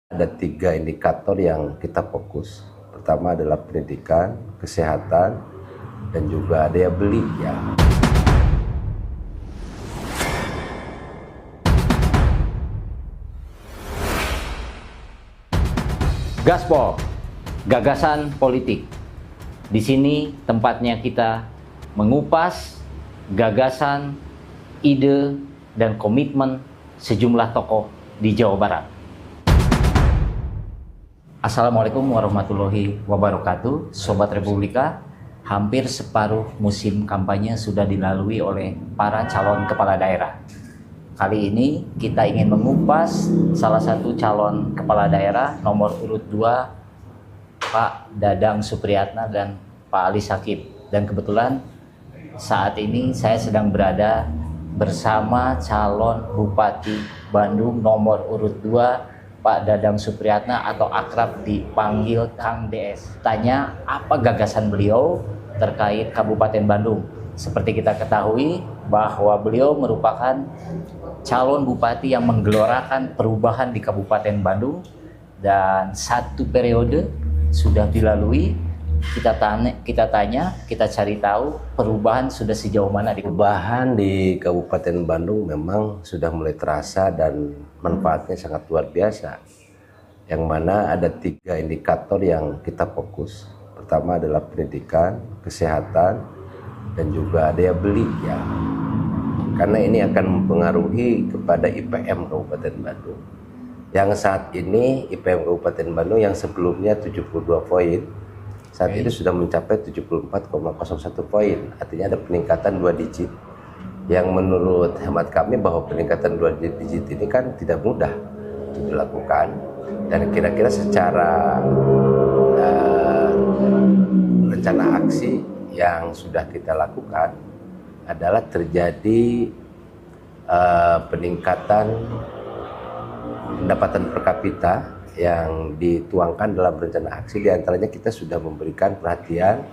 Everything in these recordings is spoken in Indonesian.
Ada 3 indikator yang kita fokus. Pertama adalah pendidikan, kesehatan, dan juga daya beli ya. Gaspol, gagasan politik. Di sini tempatnya kita mengupas gagasan, ide, dan komitmen sejumlah tokoh di Jawa Barat. Assalamualaikum warahmatullahi wabarakatuh, Sobat Republika. Hampir separuh musim kampanye sudah dilalui oleh para calon kepala daerah. Kali ini kita ingin mengupas salah satu calon kepala daerah nomor urut 2, Pak Dadang Supriyatna dan Pak Ali Shakib. Dan kebetulan saat ini saya sedang berada bersama calon Bupati Bandung nomor urut 2, Pak Dadang Supriyatna atau akrab dipanggil Kang DS. Tanya apa gagasan beliau terkait Kabupaten Bandung. Seperti kita ketahui bahwa beliau merupakan calon bupati yang menggelorakan perubahan di Kabupaten Bandung dan satu periode sudah dilalui. Kita cari tahu perubahan sudah sejauh mana di Perubahan di Kabupaten Bandung memang sudah mulai terasa dan manfaatnya sangat luar biasa. Yang mana ada 3 indikator yang kita fokus. Pertama adalah pendidikan, kesehatan, dan juga daya beli ya. Karena ini akan mempengaruhi kepada IPM Kabupaten Bandung. Yang saat ini IPM Kabupaten Bandung yang sebelumnya 72 poin, saat ini sudah mencapai 74,01 poin. Artinya ada peningkatan 2 digit. Yang menurut hemat kami bahwa peningkatan 2 digit ini kan tidak mudah untuk dilakukan. Dan kira-kira secara rencana aksi yang sudah kita lakukan adalah terjadi peningkatan pendapatan per kapita yang dituangkan dalam rencana aksi. Diantaranya kita sudah memberikan perhatian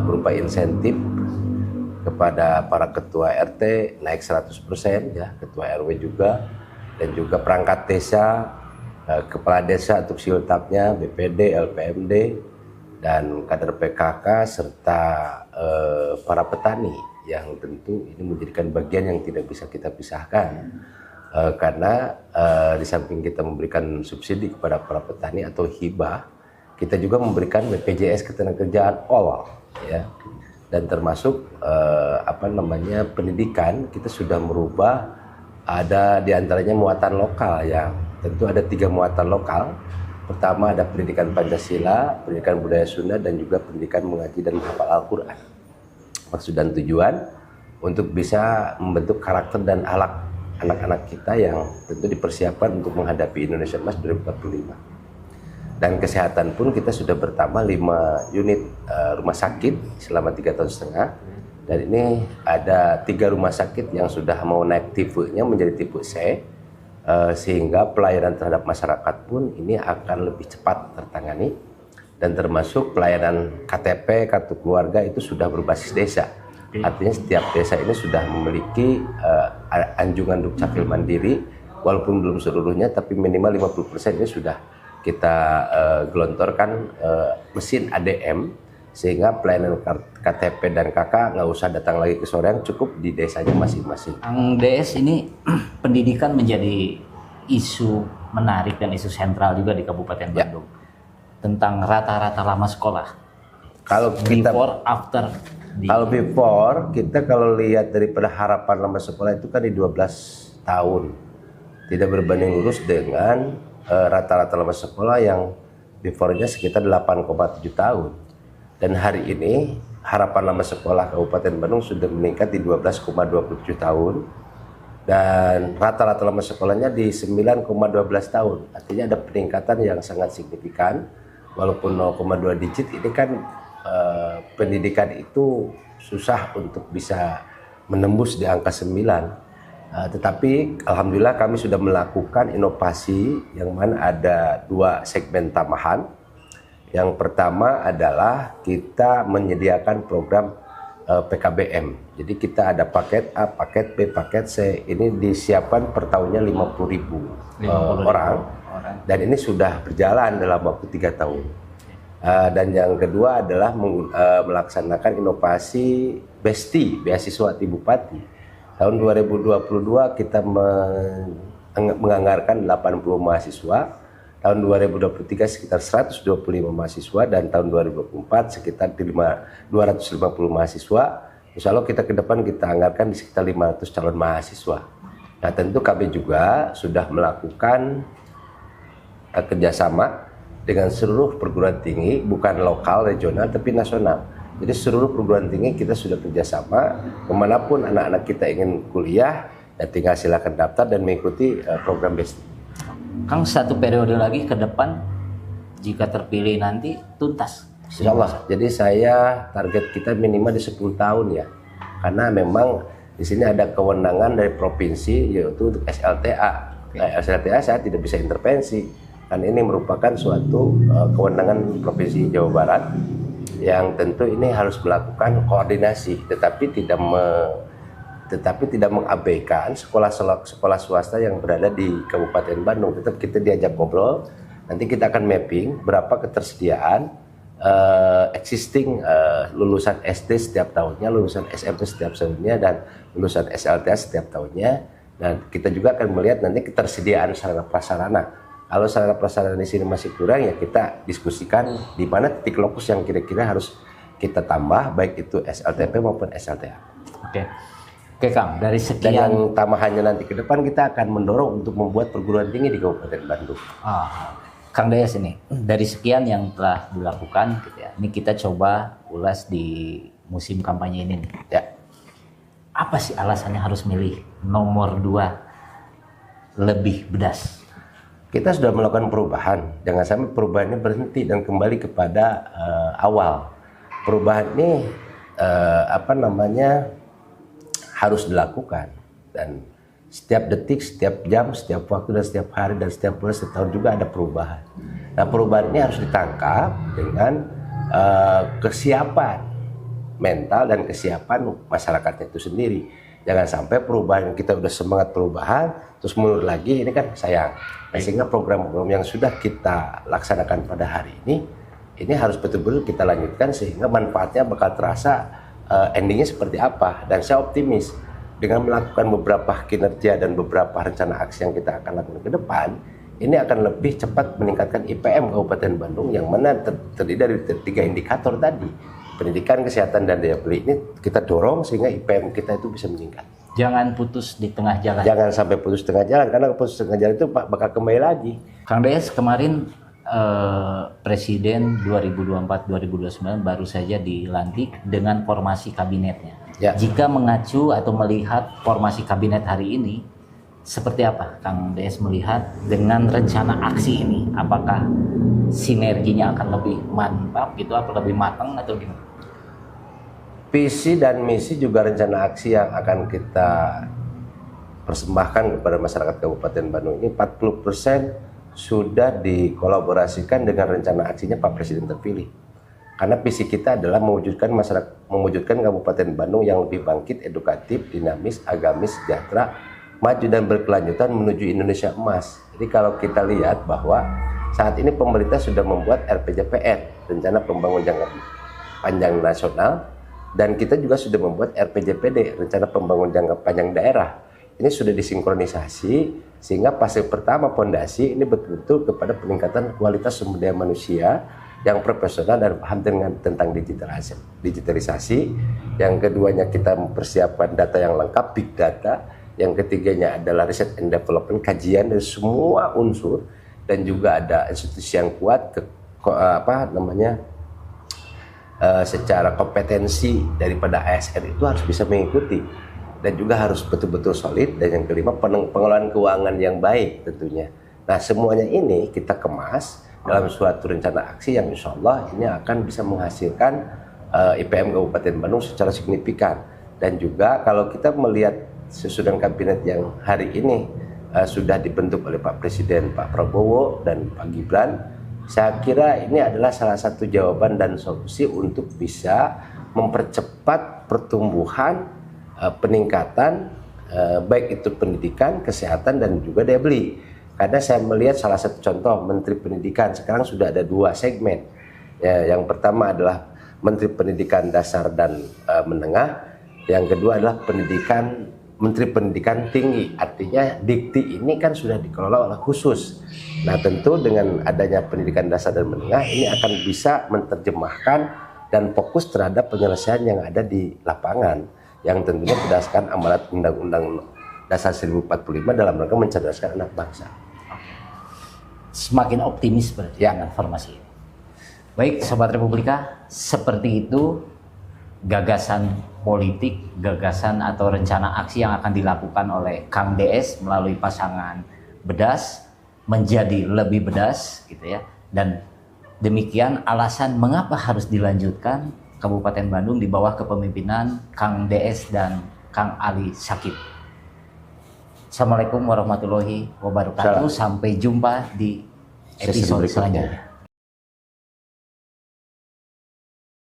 berupa insentif kepada para ketua RT naik 100% ya, ketua RW juga, dan juga perangkat desa, kepala desa untuk siltapnya, BPD, LPMD, dan kader PKK serta para petani yang tentu ini menjadikan bagian yang tidak bisa kita pisahkan. Karena di samping kita memberikan subsidi kepada para petani atau hibah, kita juga memberikan BPJS Ketenagakerjaan all ya. Dan termasuk pendidikan kita sudah merubah, ada diantaranya muatan lokal yang tentu ada 3 muatan lokal. Pertama ada pendidikan Pancasila, pendidikan budaya Sunda, dan juga pendidikan mengaji dan menghafal Al-Quran. Maksud dan tujuan untuk bisa membentuk karakter dan akhlak anak-anak kita yang tentu dipersiapkan untuk menghadapi Indonesia Emas 2045. Dan kesehatan pun kita sudah bertambah 5 unit rumah sakit selama 3,5 tahun. Dan ini ada 3 rumah sakit yang sudah mau naik tipenya menjadi tipe C, sehingga pelayanan terhadap masyarakat pun ini akan lebih cepat tertangani. Dan termasuk pelayanan KTP, kartu keluarga itu sudah berbasis desa. Artinya setiap desa ini sudah memiliki anjungan dukcapil mandiri, walaupun belum seluruhnya, tapi minimal 50% ini sudah kita gelontorkan mesin ADM, sehingga pelayanan KTP dan KK nggak usah datang lagi ke soreang, cukup di desanya masing-masing. Kang DS, ini pendidikan menjadi isu menarik dan isu sentral juga di Kabupaten Bandung. Tentang rata-rata lama sekolah. Kalau kita before, after. Kalau before, kita kalau lihat daripada harapan lama sekolah itu kan di 12 tahun. Tidak berbanding lurus dengan rata-rata lama sekolah yang before-nya sekitar 8,7 tahun. Dan hari ini harapan lama sekolah Kabupaten Bandung sudah meningkat di 12,27 tahun. Dan rata-rata lama sekolahnya di 9,12 tahun. Artinya ada peningkatan yang sangat signifikan. Walaupun 0,2 digit, ini kan pendidikan itu susah untuk bisa menembus di angka 9. Tetapi alhamdulillah kami sudah melakukan inovasi yang mana ada 2 segmen tambahan. Yang pertama adalah kita menyediakan program PKBM. Jadi kita ada paket A, paket B, paket C. Ini disiapkan per tahunnya 50.000 orang dan ini sudah berjalan dalam waktu 3 tahun. Dan yang kedua adalah melaksanakan inovasi BESTI, beasiswa Ti Bupati. Tahun 2022 kita menganggarkan 80 mahasiswa, tahun 2023 sekitar 125 mahasiswa, dan tahun 2024 sekitar 250 mahasiswa. Insya Allah kita ke depan kita anggarkan di sekitar 500 calon mahasiswa. Nah tentu kami juga sudah melakukan kerjasama dengan seluruh perguruan tinggi, bukan lokal, regional, tapi nasional. Jadi seluruh perguruan tinggi kita sudah kerjasama, kemanapun anak-anak kita ingin kuliah, ya tinggal silakan daftar dan mengikuti program BESTI. Kang, 1 periode lagi ke depan, jika terpilih nanti tuntas. Insya Allah. Jadi saya target kita minimal di 10 tahun ya, karena memang di sini ada kewenangan dari provinsi yaitu untuk SLTA. Nah, SLTA saya tidak bisa intervensi, kan ini merupakan suatu kewenangan Provinsi Jawa Barat yang tentu ini harus melakukan koordinasi, tetapi tidak mengabaikan sekolah swasta yang berada di Kabupaten Bandung. Tetap kita diajak ngobrol, nanti kita akan mapping berapa ketersediaan existing lulusan SD setiap tahunnya, lulusan SMP setiap tahunnya, dan lulusan SLTA setiap tahunnya. Dan kita juga akan melihat nanti ketersediaan sarana prasarana. Kalau sarana prasarana di sini masih kurang, ya kita diskusikan di mana titik lokus yang kira-kira harus kita tambah, baik itu SLTP maupun SLTA. Oke Kang, dari sekian. Dan yang tambahannya nanti ke depan kita akan mendorong untuk membuat perguruan tinggi di Kabupaten Bandung. Kang Dayas, ini dari sekian yang telah dilakukan, gitu ya, ini kita coba ulas di musim kampanye ini nih. Ya. Apa sih alasannya harus milih nomor 2 lebih bedas? Kita sudah melakukan perubahan, jangan sampai perubahan ini berhenti dan kembali kepada awal. Perubahan ini harus dilakukan, dan setiap detik, setiap jam, setiap waktu, dan setiap hari, dan setiap bulan, setiap tahun juga ada perubahan. Nah perubahan ini harus ditangkap dengan kesiapan mental dan kesiapan masyarakatnya itu sendiri. Jangan sampai perubahan kita udah semangat perubahan terus mundur lagi, ini kan sayang. Nah, sehingga program-program yang sudah kita laksanakan pada hari ini harus betul-betul kita lanjutkan sehingga manfaatnya bakal terasa endingnya seperti apa. Dan saya optimis dengan melakukan beberapa kinerja dan beberapa rencana aksi yang kita akan lakukan ke depan, ini akan lebih cepat meningkatkan IPM Kabupaten Bandung, yang mana terdiri dari 3 indikator tadi. Pendidikan, kesehatan, dan daya beli ini kita dorong sehingga IPM kita itu bisa meningkat. Jangan putus di tengah jalan. Jangan sampai putus tengah jalan, karena putus tengah jalan itu bakal kembali lagi. Kang Dayas, kemarin Presiden 2024-2029 baru saja dilantik dengan formasi kabinetnya. Ya. Jika mengacu atau melihat formasi kabinet hari ini, seperti apa Kang Dayas melihat dengan rencana aksi ini? Apakah sinerginya akan lebih mantap gitu, apa lebih matang atau gimana? Visi dan misi juga rencana aksi yang akan kita persembahkan kepada masyarakat Kabupaten Bandung ini 40% sudah dikolaborasikan dengan rencana aksinya Pak Presiden terpilih. Karena visi kita adalah mewujudkan Kabupaten Bandung yang lebih bangkit, edukatif, dinamis, agamis, sejahtera, maju dan berkelanjutan menuju Indonesia emas. Jadi kalau kita lihat bahwa saat ini pemerintah sudah membuat RPJPN, Rencana Pembangunan Jangka Panjang Nasional, dan kita juga sudah membuat RPJPD, Rencana Pembangunan Jangka Panjang Daerah. Ini sudah disinkronisasi sehingga fase pertama pondasi ini betul-betul kepada peningkatan kualitas sumber daya manusia yang profesional dan paham tentang digitalisasi. Yang keduanya kita mempersiapkan data yang lengkap, big data. Yang ketiganya adalah riset and development, kajian dari semua unsur, dan juga ada institusi yang kuat secara kompetensi daripada ASN itu harus bisa mengikuti, dan juga harus betul-betul solid. Dan yang kelima, pengelolaan keuangan yang baik tentunya. Nah semuanya ini kita kemas dalam suatu rencana aksi yang insya Allah ini akan bisa menghasilkan IPM Kabupaten Bandung secara signifikan. Dan juga kalau kita melihat susunan kabinet yang hari ini sudah dibentuk oleh Pak Presiden Pak Prabowo dan Pak Gibran, saya kira ini adalah salah satu jawaban dan solusi untuk bisa mempercepat pertumbuhan, peningkatan baik itu pendidikan, kesehatan, dan juga daya beli. Karena saya melihat salah satu contoh Menteri Pendidikan sekarang sudah ada 2 segmen. Ya, yang pertama adalah Menteri Pendidikan Dasar dan Menengah, yang kedua adalah Menteri Pendidikan Tinggi. Artinya Dikti ini kan sudah dikelola oleh khusus. Nah, tentu dengan adanya pendidikan dasar dan menengah ini akan bisa menerjemahkan dan fokus terhadap penyelesaian yang ada di lapangan, yang tentunya berdasarkan amanat Undang-Undang Dasar 1045 dalam rangka mencerdaskan anak bangsa. Semakin optimis berarti dengan formasi ini. Baik, Sobat Republika, seperti itu gagasan politik, gagasan atau rencana aksi yang akan dilakukan oleh Kang DS melalui pasangan Bedas menjadi lebih bedas gitu ya. Dan demikian alasan mengapa harus dilanjutkan Kabupaten Bandung di bawah kepemimpinan Kang DS dan Kang Ali Syakib. Assalamualaikum warahmatullahi wabarakatuh. Sampai jumpa di episode selanjutnya.